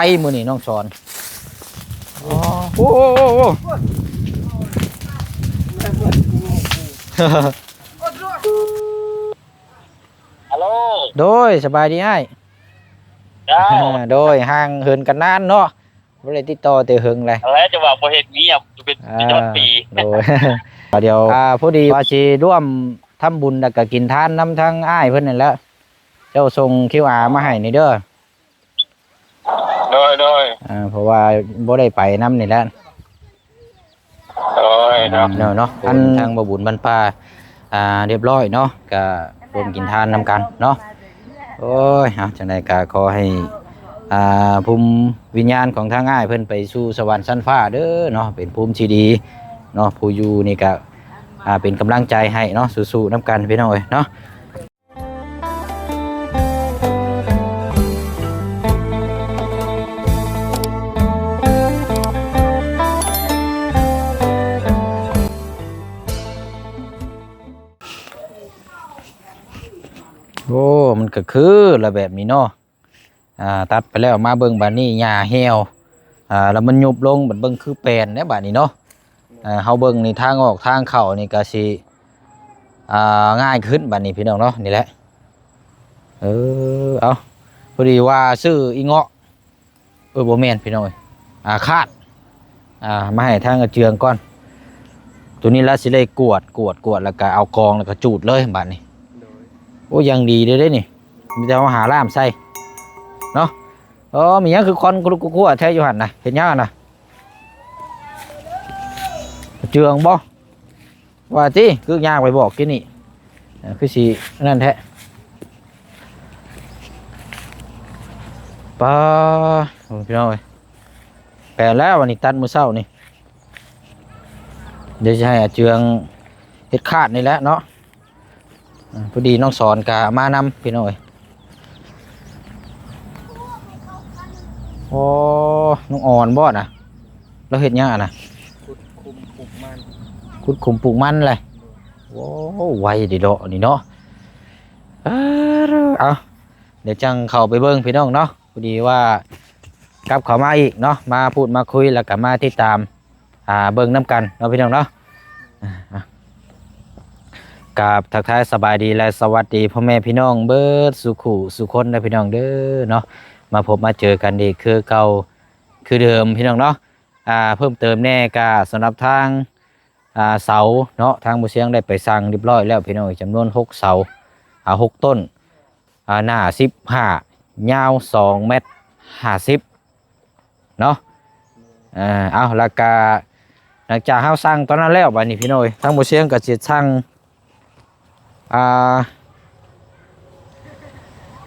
ไอ้มือนี่น้องสอนโอ้โหฮัลโหลโดยสบายดีไอ้เจ้าโดยห่างเหินกันนานเนาะบ่ได้ติดต่อแต่เหิงเลยแล้วจะว่าบ่เฮ็ดเงียบเป็นยอดปีโดยเดี๋ยวพอดีว่าสิร่วมทำบุญแล้วก็กินทานนำทั้งอ้ายเพิ่นนั่นแหละเจ้าส่ง QR มาให้นี่เด้อโดยเพราะว่าบ่ได้ไปนำนี่แหละเนาะเนาะอันทางบ่บุญบรรพาเรียบร้อยเนาะก็รวมกินทานนำกันเนาะโอ้ยจังได๋ก็ขอให้ภูมิวิญญาณของทางอ้ายเพิ่นไปสู่สวรรค์ชั้นฟ้าเด้อเนาะเป็นภูมิที่ดีเนาะผู้อยู่นี่ก็เป็นกำลังใจให้เนาะสู้ๆนำกันพี่น้องเอ้ยเนาะโอ้มันก็คือระแบบนี้เนาะตัดไปแล้วมาเบิ่งบาดนี้หญ้าเหี่ยวแล้วมันยุบลงบัดเบิ่งคือแปลนเด้บาดนี้เนาะเฮาเบิ่งนี่ทางออกทางเข้านี่ก็สิง่ายขึ้นบาดนี้พี่น้องเนาะนี่แหละเอาพอดีว่าซื้ออีเงาะบ่แม่นพี่น้องคาดมาให้ทางเจืองก่อนตัวนี้ละสิได้กวดแล้วก็เอากองแล้วก็จูดเลยบาดนี้โอ้ยังดีเลยนี่มีแต่หาล่ามใส่เนาะมีหยังคือคอนกูแท้อยู่หั่นน่ะเห็นยังน่ะเจืองบ่ว่าติคือย่างไปบอกกินนี่คือสินั่นแท้ป้าพี่น้องเอ้ยแปลแล้ววันนี้ตัดมื้อเช้านี่เดี๋ยวจะให้เจืองเฮ็ดคาดนี่แหละเนาะพอดีน้องสอนกะมานำพี่น้อยโอ้น้องอ่อนบ่น่ะแล้วเฮ็ดยังน่ะขุดคุมปลูกมันเลยโอ้ไวดิโดนี่เนาะเอาเดี๋ยวจังเข้าไปเบิ่งพี่น้องเนาะพอดีว่ากลับเข้ามาอีกเนาะมาพูดมาคุยแล้วก็มาติดตามเบิ่งน้ำกันเนาะพี่น้องเนาะกับทักทายสบายดีและสวัสดีพ่อแม่พี่น้องเบิดสุขุสุคนนะพี่น้องเด้อเนาะมาพบมาเจอกันอีกคือเก่าคือเดิมพี่น้องเนาะเพิ่มเติมแน่กาสำหรับทางเสาเนาะทางบุเชียงได้ไปสั่งเรียบร้อยแล้วพี่น้องจำนวน6เสา6ต้นหน้า15ยาว2เมตร50เนาะเอาแล้วก็หลังจากเฮาสั่งตอนนั้นแล้วบัดนี้พี่น้องทางบุเชียงก็สิสั่ง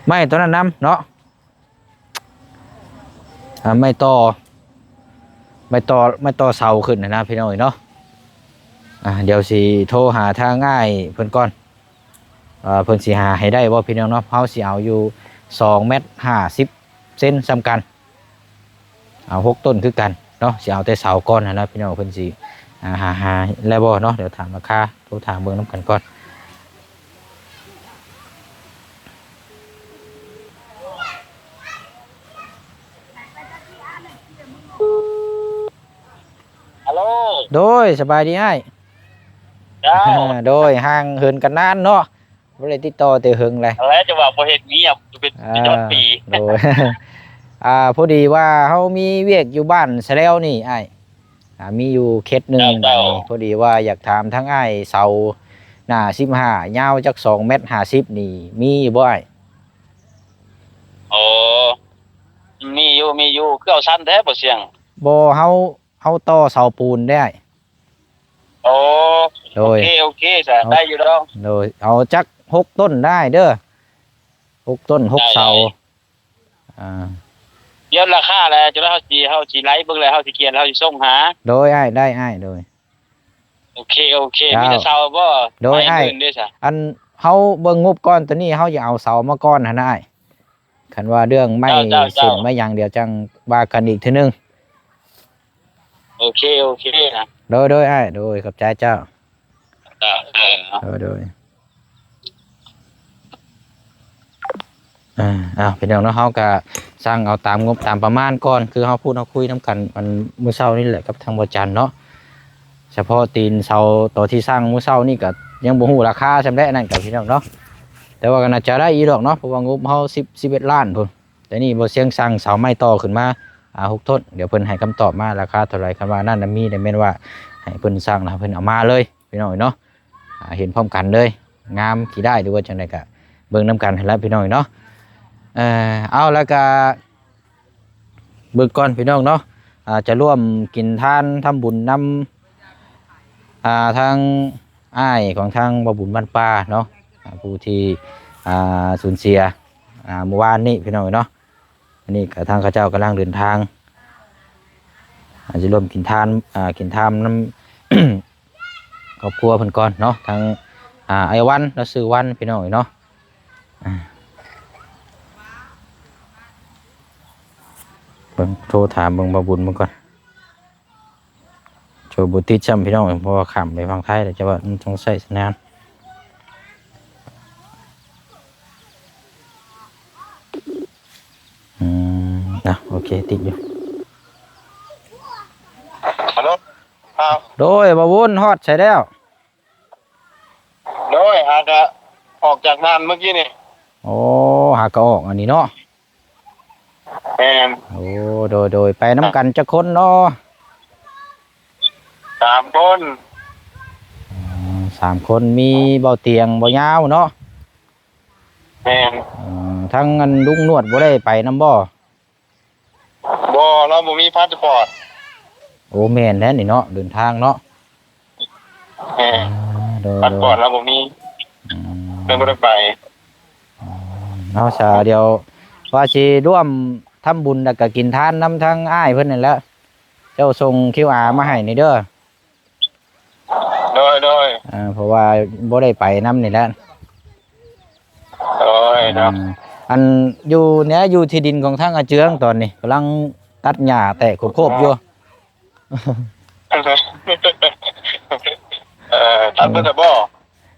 ไม่ตอนนั้นน้ำเนาะไม่ต่อเสาขึ้นนะพี่น้อยเนาะเดี๋ยวสิโทรหาทางง่ายเพิ่นก่อนเพิ่นสิหาให้ได้บ่พี่น้องเนาะเฮาสิเอาอยู่2 เมตร 50 เซนซ้ำกันเอา6 ต้นคือกันเนาะสิเอาแต่เสาก่อนนะพี่น้องเพิ่นสิหาแล้วบ่เนาะเดี๋ยวถามราคาโทรถามเบิ่งนำกันก่อนโดยสบายดีไอ้โดยห่างเหินกันนานเนาะบ่ได้ติดต่อแต่เหิงเลยแล้วจะว่าบ่เฮ็ดเงียบเป็นยอดปีโดยพอดีว่าเฮามีเวียกอยู่บ้านซะแล้วนี่ไอ้มีอยู่เคสนึงพอดีว่าอยากถามทั้งไอ้เสาหน้า15ยาวจัก2 เมตร 50นี่มีบ่ไอ้โอ้มีอยู่คือเอาชั้นแท้บ่เสียงบ่เฮาต่อเสาปูนได้โอเคจ้ะได้อยู่ดอกโดยเอาจัก6 ต้นได้เด้อ6 ต้น6 เสาเดี๋ยวราคาแล้วจะเฮาสิไลฟ์เบิ่งแล้วเฮาสิเขียนเฮาสิส่งหาโดยอ้ายได้อ้ายโดยโอเคมีแต่เสาบ่โดยอ้ายอันเฮาเบิ่งงบก่อนตัวนี้เฮาจะเอาเสามาก่อนหั่นน่ะอ้ายคันว่าเรื่องไม่สิ้นไม่หยังเดี๋ยวจังว่ากันอีกทีนึงโอเคนะโดยไอ้โดยขอบใจเจ้าโดย พี่น้องเนาะเฮาก็สร้างเอาตามงบตามประมาณก่อนคือเฮาพูดเฮาคุยนํกันมันมื้อเช้านี่แหละกับทางบ่จันเนาะเฉพาะตีนเสาตัวที่สร้างมื้อเช้านี่ก็ยังบ่ฮู้ราคาซำาได้นั่นก็พี่น้องเนาะแต่ว่าก็น่าจะได้อีดอกเนาะเพราะว่างบเฮา11ล้านพุ่นแต่นี่บ่เสียงสร้างเสาไม้ต่อขึ้นมา6ต้นเดี๋ยวเพิ่นให้คำตอบมาราคาเท่าไหร่คันว่านั่นน่ะมีได้แม่นว่าให้เพิ่นสร้างแล้วเพิ่นเอามาเลยพี่น้องเนาะเห็นพร้อมกันเลยงามกี่ได้หรือว่าจังได๋ก็เบิ่งนํกันให้แล้วพี่น้องเนาะเอาแล้วก็เบิกก่อนพี่น้องเนาะจะร่วมกินทานทำบุญนำทางอ้ายของทางบ่บุญบ้านป่าเนาะผู้ที่สูญเสียเมื่อวานนี้พี่น้องเนาะอันนี้ทางข้าเจ้ากำลังเดินทางจะร่วมกินทานกินทานนำ ครอบครัวเพิ่นก่อนเนาะทางไอวันแล้วซื้อวันพี่น้องเนาะเบิ่งโทรถามเบิ่งบ่บุญเบิ่งก่อนโชว์บุตรจำพี่น้องเพราะว่าขำไปฟังไทยแต่จะว่าต้องใส่สัญญาณโอเคติดอยู่ฮัลโหลครับ โดยบ่บุญฮอดใช่แล้วโดยอาจจะออกจากงานเมื่อกี้นี่โอ้หากออกอันนี้เนาะแม่นโอ้โดยไปน้ำกันจักคนเนาะ3 คน3 คนมีเบาเตียงเบายาวเนาะแม่นทั้งอันลุงนวดบ่ได้ไปน้ำบ่เราบ่มีพาสปอร์ตโอ้แม่นแล้วนี่เนาะเดินทางเนาะพาสปอร์ตเราบ่มีเลยบ่ได้ไปเอาซะเดี๋ยวว่าสิร่วมทำบุญแล้วก็กินทานนำทางอ้ายเพิ่นนั่นแหละเจ้าส่ง QR มาให้นี่เด้อโดยเพราะว่าบ่ได้ไปนำนี่แหละเนาะอันอยู่เนี่ยอยู่ที่ดินของทางอาเจืองตอนนี้กำลังตัดหญ้าแตกโคบอยู่ตัดเพิ่นบ่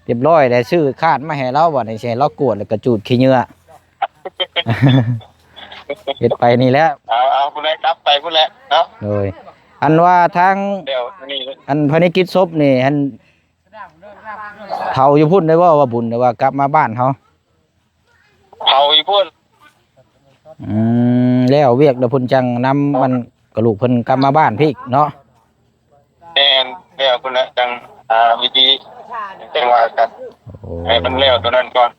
เรียบร้อยแล้วชื่อคาดมาให้เราบ่ได้ใช้เรากวดแล้วก็จูดขี้เหงื่อเฮ็ดไปนี่แหละเอาพุ่นแหละกลับไปพุ่นแหละเนาะโดยอันว่าทางเดี๋ยวนี่อันภารกิจศพนี่อันเฒ่าอยู่พุ่นได้บ่ว่าบุญได้ว่ากลับมาบ้านเฮาเฒ่าอยู่พุ่นแล้วเวียกแล้วพุ่นจังนำมันกระลูกเพิ่นกลับมาบ้านพี่เนาะแม่นแล้วพุ่นแหละจังวิธีจังว่ากันให้มันแล้วตัวนั้นก่อน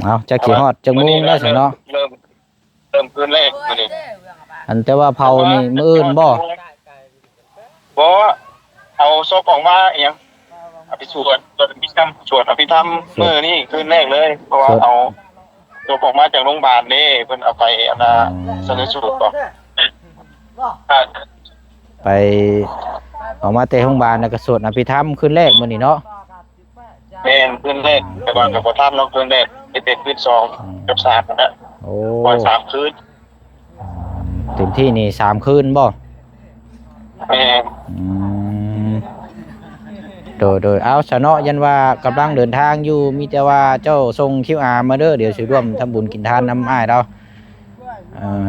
เอาจะขี่ฮอดจังมุงได้สิเนาะเริ่มคืนแรกมื้อนี้อันแต่ว่าเผานี่มื้ออื่นบ่เอาศพออกมาอีหยังอภิสวดอภิธรรมสวดอภิธรรมมื้อนี้คืนแรกเลยเพราะว่าเอาศพออกมาจากโรงพยาบาลนี่เพิ่นเอาไปชันสูตรบ่ไปออกมาแต่โรงพยาบาลแล้วก็สวดอภิธรรมคืนแรกมื้อนี้เนาะแม่นคืนแรกแต่ว่าก็บ่ทันเราคืนแรกเป็นคืน2กับ3นั่นน่ะโอ้3คืนเต็มที่นี่3คืนบ่แม่โดยเอาซะเนาะยันว่ากำลังเดินทางอยู่มีแต่ว่าเจ้าส่ง QR มาเด้อเดี๋ยวสิร่วมทำบุญกินทานนำอ้ายเรา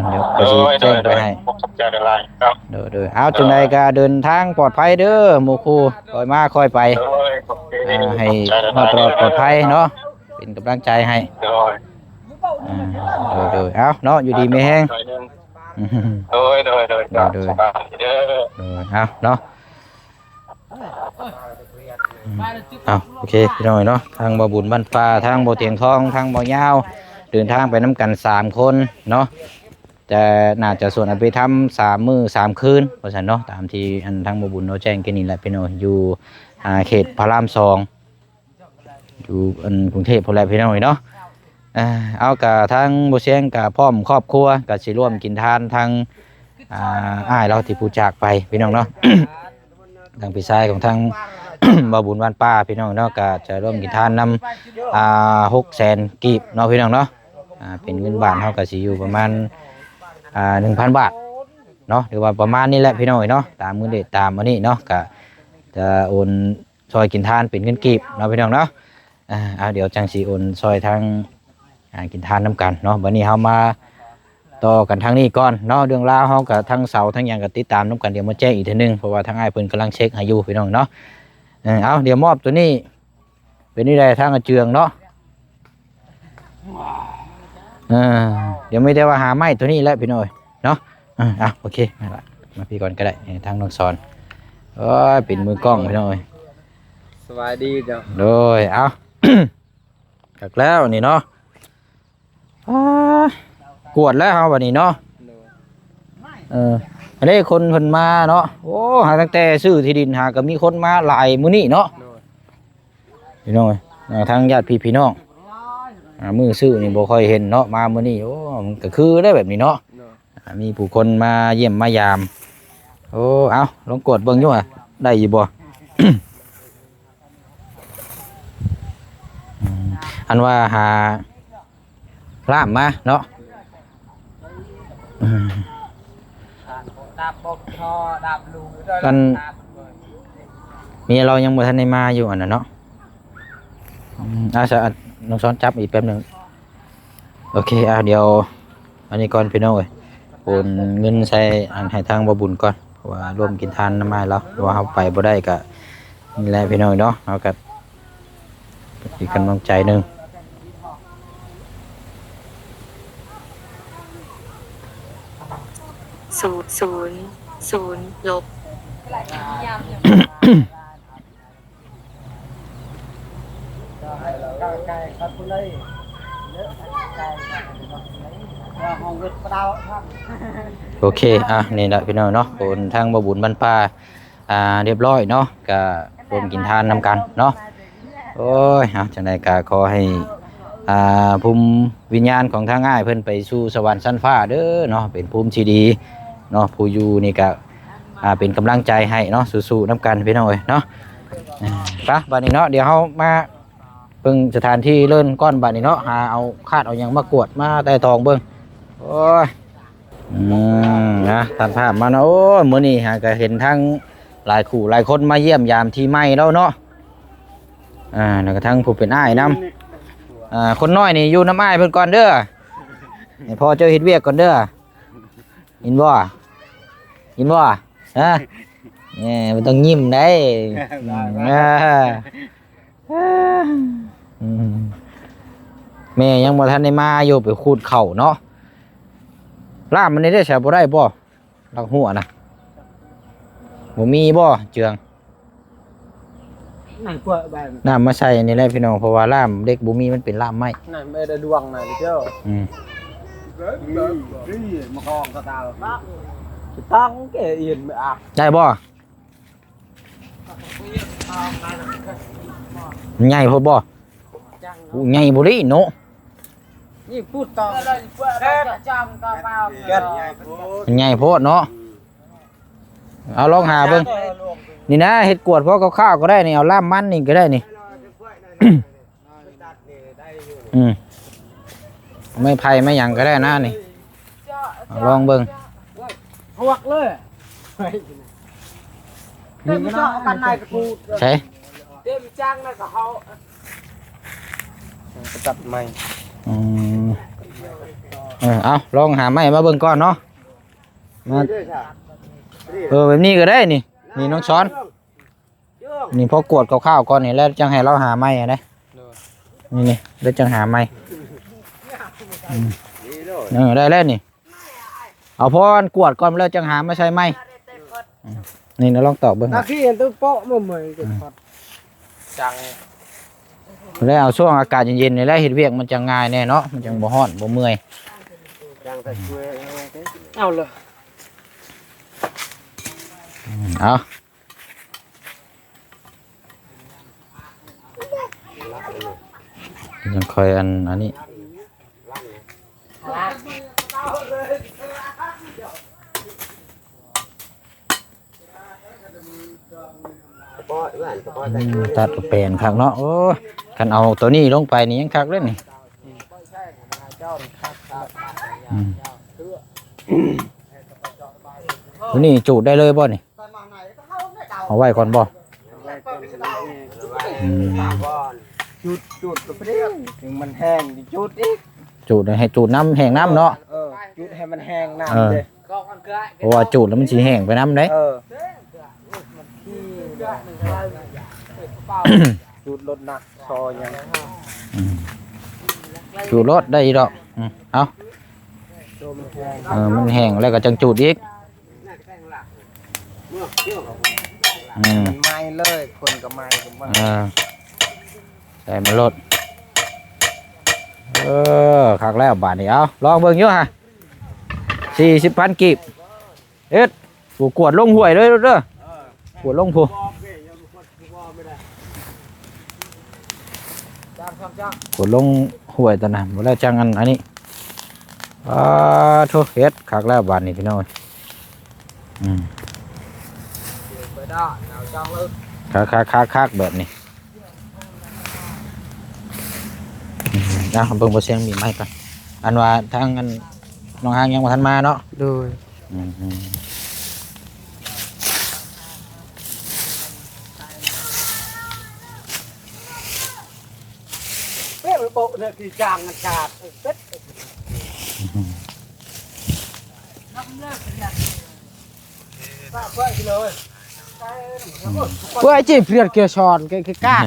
เดี๋ยวก็สิแจ้งไปให้ขอบใจหลายๆครับโดยเอาจังได๋ก็เดินทางปลอดภัยเด้อหมู่ครูค่อยมาค่อยไปให้รอดปลอดภัยเนาะเป็นกำลังใจให้โดยเอาเนาะอยู่ดีมีแฮงโดยเอาเนาะโอเคพี่น้อยเนาะทางบ่บุญบ้านฟ้าทางบ่เตียงทองทางบ่ยาวเดินทางไปน้ำกัน3 คนเนาะแต่น่าจะส่วนเอาไปทำ3 มื้อ 3 คืนเพราะฉะนั้นเนาะตามที่อันทางบ่บุญเราแจ้งกันนี่แหละพี่น้อยอยู่เขตพระราม2อยู่กรุงเทพพุ่นแหละพี่น้อยเนาะเอากะทางบ่เสียงกะพร้อมครอบครัวกะสิร่วมกินทานทางอ้ายเราที่ผู้จากไปพี่น้องเนาะ ทางพี่ชายของทาง บ่บุญบ้านป้าพี่น้องเนาะก็จะร่วมกินทานนำ600,000 กีบเนาะพี่น้องเนาะเป็นเงินบาทเฮาก็สิอยู่ประมาณ1,000 บาทเนาะหรือว่าประมาณนี้แหละพี่น้องเนาะตามมื้อเดตามอันนี้เนาะก็จะโอน ซอยกินทานเป็นเงินกีบเนาะพี่น้องเนาะเอาเดี๋ยวจังสีโอนซอยทางกินทานน้ำกันเนาะวันนี้เฮามาต่อกันทางนี้ก่อนเนาะเรื่องราวเฮากับทั้งเสาทั้งหยังก็ติดตามน้ำกันเดี๋ยวมาแจ้งอีกทีนึงเพราะว่าทางอ้ายเพิ่นกำลังเช็คให้อยู่พี่น้องเนาะเอาเดี๋ยวมอบตัวนี้เป็นนี่ได้ทางอาเจืองเนาะเดี๋ยวไม่ได้ว่าหาไม้ตัวนี้แล้วพี่น้อยเนาะโอเคมาพี่ก่อนก็ได้ทางน้องสอนเป็นมือกล้องพี่น้อย สบายดีเจ้า โดยเอา จักแล้วนี่เนาะกวดแล้วเอาวันนี้เนาะอันนี้คนเพิ่นมาเนาะโอ้หาตั้งแต่ซื้อที่ดินหาก็มีคนมาหลายมื้อนี้เนาะพี่น้อยทางญาติพี่น้องมือซื้อนี่บ่ค่อยเห็นเนาะมามื้อนี้โอ้มันก็คือได้แบบนี้เนาะมีผู้คนมาเยี่ยมมายามโอ้เอาลองกดเบิ่งอยู่อ่ะได้อยู่บ่ อันว่าหาล่ามมาเนาะกันมีเรายังบ่ทันได้มาอยู่อันนั้นเนาะน้องซ้อนจับอีกแป๊บหนึ่งโอเคเดี๋ยวอันนี้ก่อนพี่น้องเอ้ยโอนเงินใส่อันให้ทางบ่บุญก่อนเพราะว่าร่วมกินทานน้ำมาแล้วเพราะว่าเฮาไปบ่ได้ก็นี่แหละพี่น้องเนาะเฮาก็อีกกำลังใจหนึง0 ลบ โอเคนี่แหละพี่น้องเนาะโอนทางบ่บุญบ้านป่าเรียบร้อยเนาะก็รวมกินทานนำกันเนาะโอ้ยจังได๋ก็ขอให้ภูมิวิญญาณของทางง่ายเพิ่นไปสู่สวรรค์ชั้นฟ้าเด้อเนาะเป็นภูมิที่ดีเนาะผู้อยู่นี่ก็เป็นกำลังใจให้เนาะสู้ๆนำกันพี่น้องเอ้ยเนาะไปบัดนี้เนาะเดี๋ยวเฮามาเบิ่งสถานที่เลิ่นก้อนบัดนี้เนาะหาเอาคาดเอาหยังมากวดมาใต้ทองเบิ่งโอ้ยตัดภาพมาเนาะโอ้ยมื้อนี้ก็เห็นทั้งหลายคู่หลายคนมาเยี่ยมยามที่ใหม่แล้วเนาะแล้วก็ทั้งผู้เป็นอ้ายนำคนน้อยนี่อยู่น้ำอ้ายเพิ่นก่อนเด้อให้พ่อเจ้าเฮ็ดเวียกก่อนเด้อยินบ่มันต้องยิ้มได้แม่ยังบ่ทันได้มาอยู่ไปขูดเข่าเนาะล่ามมันได้ใช้บ่ได้บ่ลักหัวนะบ่มีบ่เจืองน้ำมาใส่นี่แหละพี่น้องเพราะว่าล่ามเด็กบ่มีมันเป็นล่ามไม้นั่นไม่ได้ดวงนะเจ้ามาคองกระตาตั้งแกเอียนไม่อาบได้บ่ใหญ่พอบ่ใหญ่บ่ดิเนาะนี่พูดต่อใหญ่โพดเนาะเอาลองหาเบิ่งนี่นะเฮ็ดกวดพอข้าวๆก็ได้นี่เอาล่ามมันนี่ก็ได้นี่ไม่ไผ่ไม่หยังก็ได้นะนี่ลองเบิ่งพวกเลยเต็มจ้างกันนายกระพูดใช่เต็มจ้างนะกับเขาจับไม้เอาลองหาไม้มาเบิ่งก่อนเนาะมาแบบนี้ก็ได้นี่น้องช้อนนี่พอกวดข้าวๆก่อนนี่แล้วจังให้เราหาไม้นะนี่แล้วจังหาไม้ได้แล้วนี่เอาพอกวดก่อนแล้วจังหาไม่ใช่ไม้นี่เราลองตอบเบิ่งนักขี้เห็นตัวโป๊ะมั่วเหมยจังแล้วเอาช่วงอากาศเย็นๆนี่แล้วเฮ็ดเวียกมันจะง่ายแน่เนาะมันจังบ่ร้อนบ่เมื่อยเอาเลยเอายังคอยอันนี้ตัดแปลนคักเนาะโอ้คันเอาตัวนี้ลงไปนี่ยังคักเลยนี่ตัวนี้จูดได้เลยบ่นี่เอาไว้ก่อนบ่ ก่อนจุดก็เปรี้ยวถึงมันแห้งจุดอีก จูดให้จูดน้ำแห้งน้ำเนาะ จุดให้มันแห้งน้ำเลย เพราะว่าจูดแล้วมันสิแห้งไปน้ำเด้ จุดรถหนักซอยยัง จูดรถได้อีดอกเอามันแห้งแล้วก็จังจูดอีกมันไหม้เลยคนก็ไหม้ก็ไหม้ ใส่มาลดคักแล้วบาทนี้เอาลองเบิ่งอยู่ฮะ40,000 กีบเอ็ดกูกวดลงห้วยเลยเด้อกวดลงผู้กวดลงห้วยตอนนั้นบ่แล้วจังอันนี้โทษเฮ็ดคักแล้วบาทนี้พี่น้องคักแบบนี้เบิ่งบ่เสียงมีไม้ก่อนอันว่าทางอันน้องหางยังบ่ทันมาเนาะโดยเป๊ะโบเนี่ยคือจางอากาศเป๊ะเพื่อจีบเพื่อนเกี่ยวชอนเกี่ยวก้า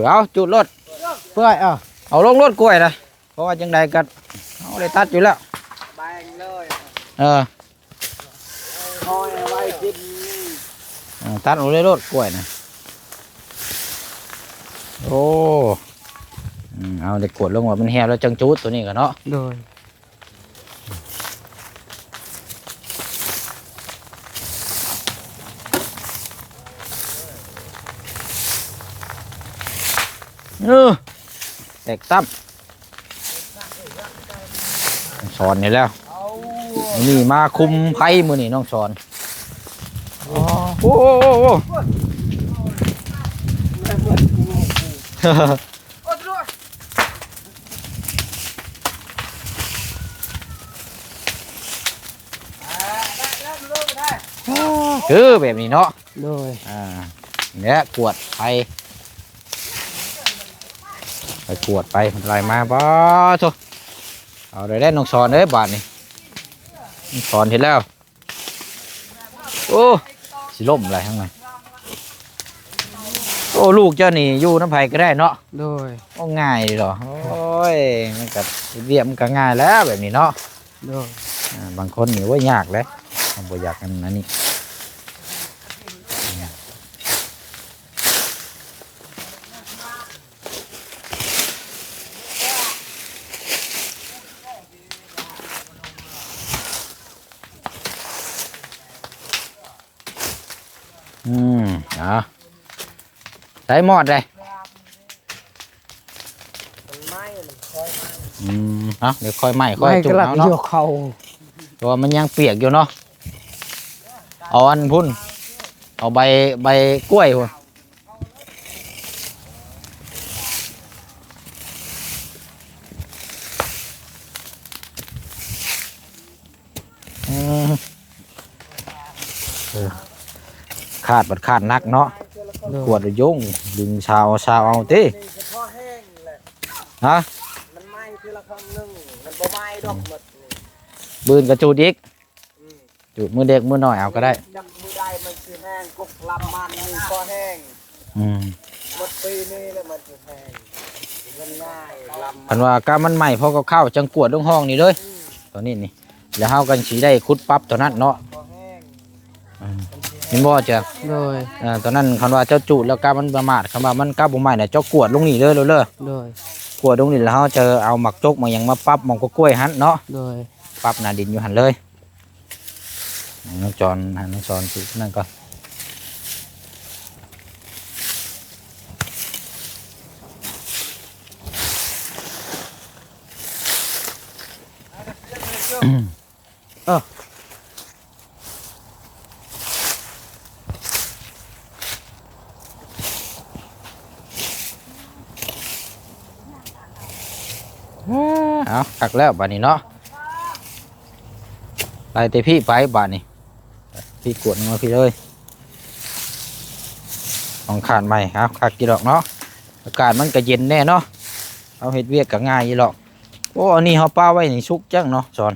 เอาจุดรถเพื่อเอาลงรถกล้วยนะเพราะว่าจังใดก็เอาได้ตัดอยู่แล้วแบงเลย คอยไว้กินตัดเอาเลยรถกล้วยนะโอ้เอาได้กดลงว่ามันแห้วแล้วจังจุดตัวนี้กันเนาะโดยแตกตับสอนนี่แล้วนี่มาคุมไพ่มือนี่น้องสอนโอ้คือแบบนี้เนาะโดยเนี่ยกวดไปกวดไปมันไรมาบ่โธ่เอาได้น้องสอนบาทนี่น้องสอนเห็นแล้วโอ้สิล่มอะไรทั้งนั้นโอ้ลูกเจ้านี่อยู่น้ำไผ่ก็ได้เนาะโดยโอ้ง่ายหรอโอ้ยมันก็เรียบมันก็ง่ายแล้วแบบนี้เนาะโดยบางคนนี่ว่ายากเลยบ่อยากกันอันนี้ใส่หมอดเลยเดี๋ยวค่อยไหม้ค่อยจุ่มเอาเนาะตัวมันยังเปียกอยู่เนาะเอาอันพุ่นเอาใบกล้วยพุ่นขาดนักเนาะขวดยุ่งดึงชาวเอาติฮะมันไหม้คือละครั้งนึงมันบ่ไหม้ดอกหมดบืนกระจูดอีกจูดมือเด็กมือหน่อยเอาก็ได้จับมือได้มันคือแห้งกุกลำมันนี่ก็แห้งหมดปีนี้แล้วมันคือแห้งมันง่ายลำพันว่ากามันใหม่พอก็เข้าจังกวดห้องนี่เลยตอนนี้นี่แล้วเฮากันสีได้คุดปั๊บตอนนั้นเนาะเห็นบ่เจ้าเลยตอนนั้นคำว่าเจ้าจูดแล้วกามันประมาทคำว่ามันกาบุ๋มใหม่เนี่ยเจ้ากวดลงนี่เลยกวดลงนี่แล้วเขาจะเอาหมักจกมาอย่างมาปั๊บมองก็กล้วยหันเนาะปั๊บหน้าดินอยู่หันเลยน้องจอนน้องจอนสินั่นก่อนเอาตักแล้วบาดนี้เนาะไปเตพี่ไปบาดนี้ พี่กวดลงมาพี่เลยของขาดใหม่ครับขาดกี่ดอกเนาะอากาศมันก็เย็นแน่เนาะเอาเฮ็ดเวียกก็ง่ายอยู่หรอกโอ้อันนี้เฮาป้าไว้นี่สุกจังเนาะสอน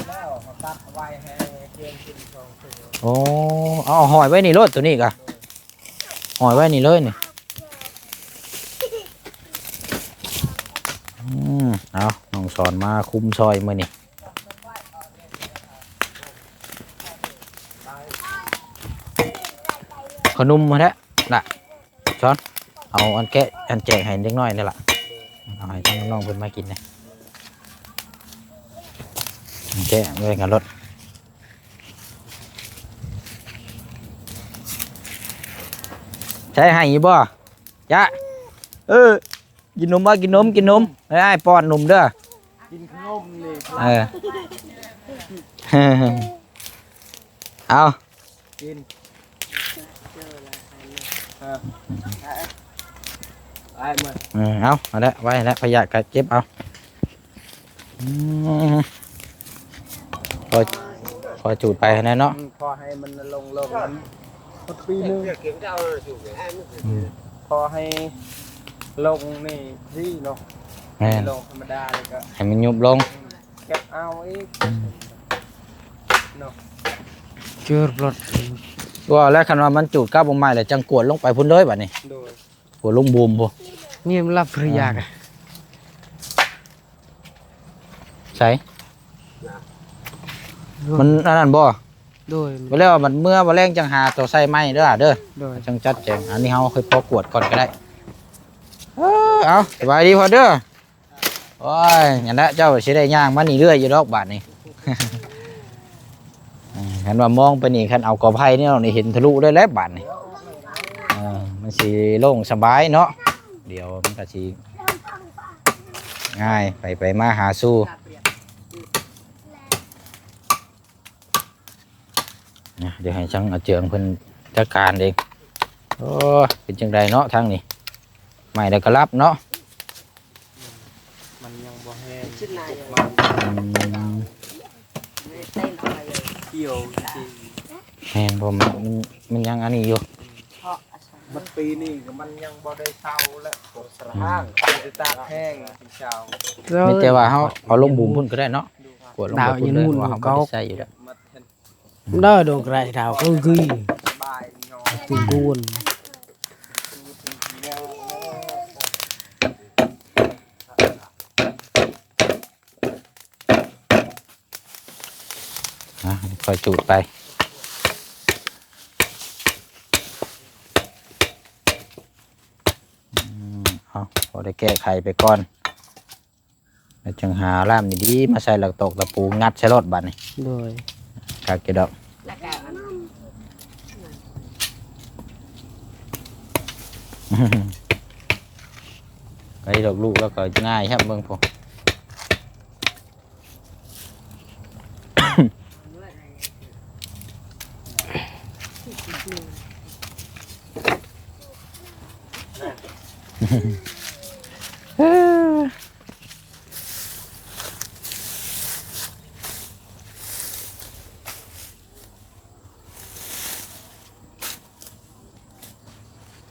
แล้วเขาตัดไว้ให้เพียงกินสองตัว โอ้เอาหอยไว้นี่รถตัวนี้กะหอยไว้นี่เลยนี่เอาน้องสอนมาคุมซอยมื้อนี่ขนมมาแล้วน่ะสอนเอาอันแกะอันแจกให้เด็กน้อยนี่ล่ะเอาให้ทางน้องๆเพิ่นมากินนะอันแกะไว้กันรถใช้ให้อีบ่จ้ะกินนมบ่กินนมกินนมให้ป้อนนมเด้อ กินขนมนี่ เออ เอา กินไอ้มา เอาละไว้แล้วพยาธิกัดเจ็บเอาพอจูดไปนะเนาะ พอให้มันลงมันปีนึงพอให้ลงนี่ที่เนาะ แม่น ลงธรรมดาเลยก็ ให้มันยุบลง เก็บเอาอีกเนาะ เจือรถ ว่าแล้วคันว่ามันจูดก้าวบ่ไม้แล้วจังกวดลงไปพุ่นเลยบัดนี้ โดย กวดลงบูมพุ่น นี่มันรับภรรยากัน ใส่มันอันนั้นบ่ โดย บ่แล้วมันเมื่อบ่แรงจังหาตัวใส่ไม้เด้อเด้อ โดย จังจัดแจงอันนี้เฮาเคยพอกวดก่อนก็ได้เอาสบายดีพอเด้อโอ้ยอย่างนั้นเจ้าสิได้ย่างมานี่เรื่อยอยู่ดอกบาดนี่ คันว่ามองไปนี่คันเอากอไผ่นี่เรานี่เห็นทะลุได้แล้วบาดนี่มันสิโล่งสบายเนาะเดี๋ยวมันก็สิง่ายไปมาหาสู้เดี๋ยวให้ช่างเอาเจืองเพิ่นจัดการเองโอ้เป็นจังไดเนาะทางนี้ไม่ได้ก็รับเนาะ มันยังบ่แห้ง ชิ้นไหน เกี่ยวจริง แม่นผมมันยังอันนี้อยู่ มันปีนี้ก็มันยังบ่ได้เช่าแล้วปวดสะห้างมันจะตากแห้งที่เช่า ไม่แต่ว่าเขาเอาลงบุมพุ่นก็ได้เนาะ ดูครับ กวดลงไปพุ่นเลยว่าเขาไม่ได้ใส่อยู่แล้ว มันเห็น đó đồ cái thảo có ghi สบายนอน từ buồn คอยจูดไปเอาพอได้แก้ไขไปก่อนแล้วจึงหาล่ามนี่ดีมาใส่หลักตอกตะปูงัดใส่รถบัดนี่ rồi กากเกดอกไปดอกลูกแล้วก็ง่ายครับเบิ่งพอ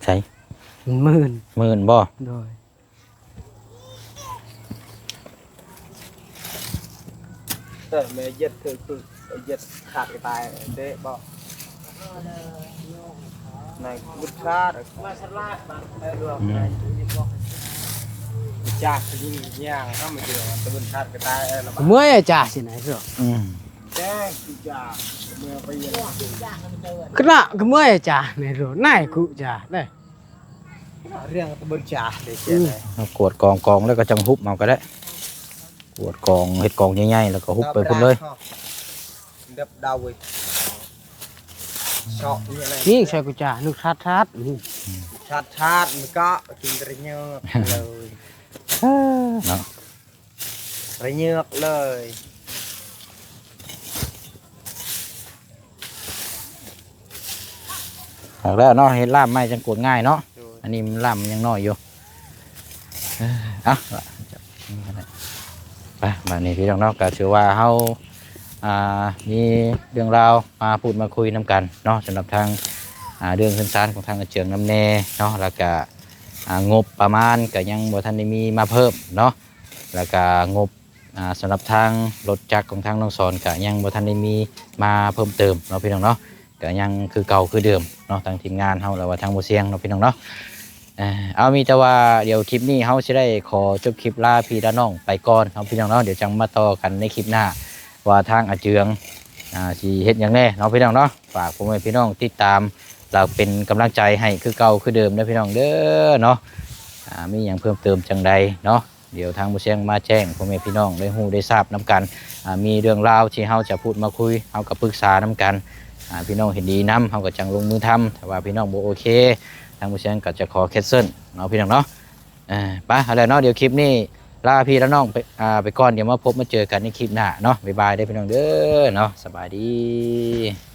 ใช่ mơn 10,000บ่ rồi แต่แม่ยึดคือยึดขาดตายเด้บ่ในบุตรชาติมาสลาดบ้านได้รวมในจากที่ย่างเข้ามาเจอตะบุญชาติก็ตายแล้ว mới chả gì này rồi แจ้งคือจากเมื่อไปยัง cái nọ cái mới chả này rồi này cụ chả đây เรื่องตะบุญชาติได้เช่นไร เอากวดกองแล้วก็จังฮุบเอาก็ได้กวดกองเฮ็ดกองใหญ่ๆแล้วก็ฮุบไปพุ่นเลย ดับดาวเลยชอบนี่อะไร นี่ใส่กูchả nước sát sát ชาติมันก็กินระเยือกเลย เนาะ ระเยือกเลย หากแล้วเนาะเฮ็ดลาบไม้จังกวดง่ายเนาะอันนี้มันลาบมันยังน้อยอยู่เอาไปบัดนี้พี่น้องเนาะก็ถือว่าเฮา มีเรื่องราวมาพูดมาคุยนํกันเนาะสำหรับทางเรื่องขึ้นศาลของทางอาเจียงน้ำแน่เนาะแล้วก็งบประมาณก็ยังบ่ทันได้มีมาเพิ่มเนาะแล้วก็งบสำหรับทางรถจักรของทางน้องสอนก็ยังบ่ทันได้มีมาเพิ่มเติมเนาะพี่น้องเนาะก็ยังคือเก่าคือเดิมเนาะทางทีมงานเฮาแล้วว่าทางบ่เสียงเนาะพี่น้องเนาะเอามีแต่ว่าเดี๋ยวคลิปนี้เฮาสิได้ขอจบคลิปลาพี่ลาน้องไปก่อนเนาะพี่น้องเนาะเดี๋ยวจังมาต่อกันในคลิปหน้าว่าทางอาเจืองสิเฮ็ดหยังแน่เนาะพี่น้องเนาะฝากผมให้พี่น้องติดตามเราเป็นกำลังใจให้คือเก่าคือเดิมนะพี่น้องเด้อเนาะมีหยังเพิ่มเติมจังใดเนาะเดี๋ยวทางบ่เสียงมาแจ้งผมให้พี่น้องได้ฮู้ได้ทราบนํกันมีเรื่องราวที่เฮาจะพูดมาคุยเฮาก็ปรึกษานํกันพี่น้องเห็นดีนํเฮาก็จังลงมือทำถ้าว่าพี่น้องบ่โอเคทางบ่เสียงก็จะขอแคนเซิลเนาะพี่น้องเนาะไปเอาแล้วเนาะเดี๋ยวคลิปนี้ลาพี่และน้องไปก่อนเดี๋ยวมาพบมาเจอกันในคลิปหน้าเนาะบ๊ายบายได้พี่น้องเด้อเนาะสบายดี